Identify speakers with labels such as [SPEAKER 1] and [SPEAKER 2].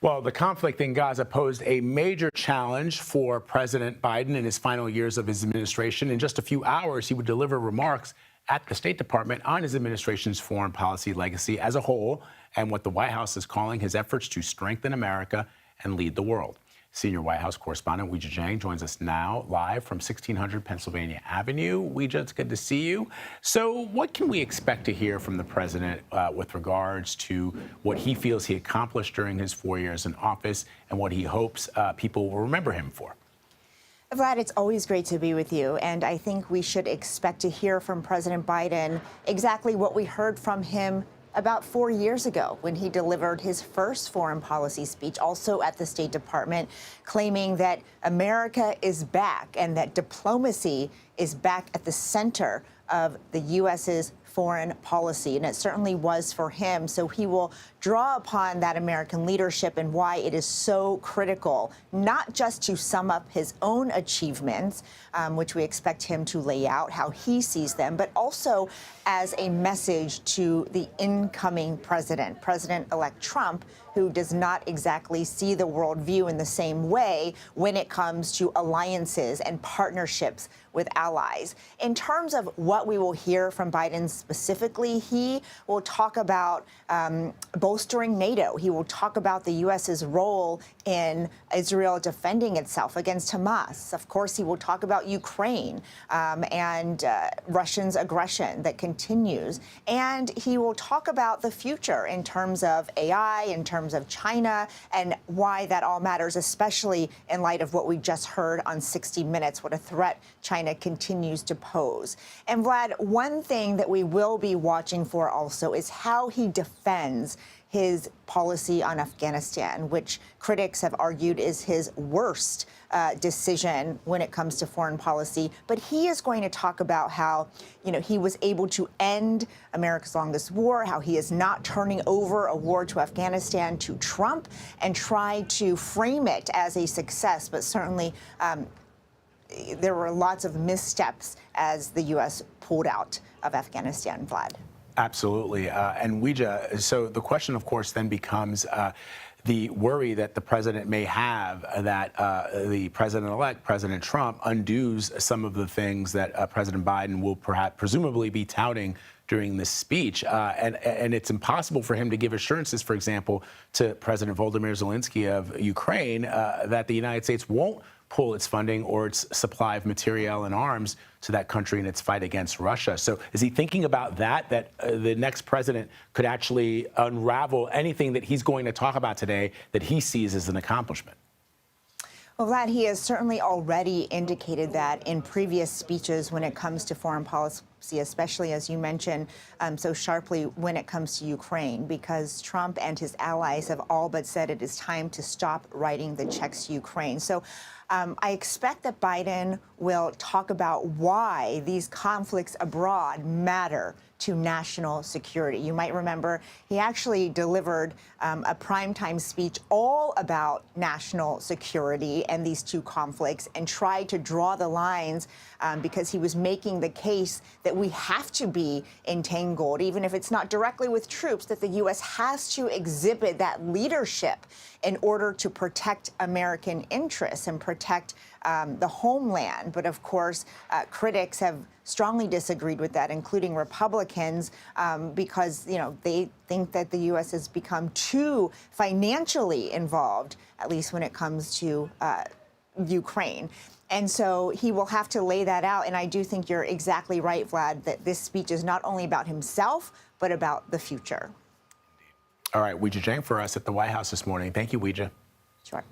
[SPEAKER 1] Well, the conflict in Gaza posed a major challenge for President Biden in his final years of his administration. In just a few hours, he would deliver remarks at the State Department on his administration's foreign policy legacy as a whole and what the White House is calling his efforts to strengthen America and lead the world. Senior White House correspondent Weijia Jiang joins us now live from 1600 Pennsylvania Avenue. Weijia, it's good to see you. So what can we expect to hear from the president with regards to what he feels he accomplished during his 4 years in office and what he hopes people will remember him for?
[SPEAKER 2] Vlad, it's always great to be with you, and I think we should expect to hear from President Biden exactly what we heard from him about 4 years ago when he delivered his first foreign policy speech, also at the State Department, claiming that America is back and that diplomacy is back at the center of the U.S.'s foreign policy. And it certainly was for him. So he will draw upon that American leadership and why it is so critical, not just to sum up his own achievements, which we expect him to lay out how he sees them, but also as a message to the incoming president, President-elect Trump, who does not exactly see the worldview in the same way when it comes to alliances and partnerships with allies. In terms of what we will hear from Biden specifically, he will talk about bolstering NATO. He will talk about the U.S.'s role in Israel defending itself against Hamas. Of course, he will talk about Ukraine and Russia's aggression that continues. And he will talk about the future in terms of AI, in terms of China, and why that all matters, especially in light of what we just heard on 60 Minutes, what a threat China continues to pose. And Vlad, one thing that we will be watching for also is how he defends his policy on Afghanistan, which critics have argued is his worst decision when it comes to foreign policy. But he is going to talk about how, he was able to end America's longest war, how he is not turning over a war to Afghanistan to Trump, and try to frame it as a success. But certainly, there were lots of missteps as the U.S. pulled out of Afghanistan, Vlad.
[SPEAKER 1] Absolutely. And Weijia, so the question, of course, then becomes the worry that the president may have that the president-elect, President Trump, undoes some of the things that President Biden will presumably be touting during this speech. And it's impossible for him to give assurances, for example, to President Volodymyr Zelensky of Ukraine that the United States won't pull its funding or its supply of materiel and arms to that country in its fight against Russia. So is he thinking about that the next president could actually unravel anything that he's going to talk about today that he sees as an accomplishment?
[SPEAKER 2] Well, Vlad, he has certainly already indicated that in previous speeches when it comes to foreign policy, especially, as you mentioned so sharply, when it comes to Ukraine, because Trump and his allies have all but said it is time to stop writing the checks to Ukraine. So I expect that Biden will talk about why these conflicts abroad matter to national security. You might remember he actually delivered a primetime speech all about national security and these two conflicts and tried to draw the lines because he was making the case that we have to be entangled, even if it's not directly with troops, that the U.S. has to exhibit that leadership in order to protect American interests and protect the homeland. But of course, critics have strongly disagreed with that, including Republicans, because they think that the U.S. has become too financially involved, at least when it comes to Ukraine. And so he will have to lay that out. And I do think you're exactly right, Vlad, that this speech is not only about himself, but about the future.
[SPEAKER 1] All right, Weijia Jiang for us at the White House this morning. Thank you, Weijia.
[SPEAKER 2] Sure.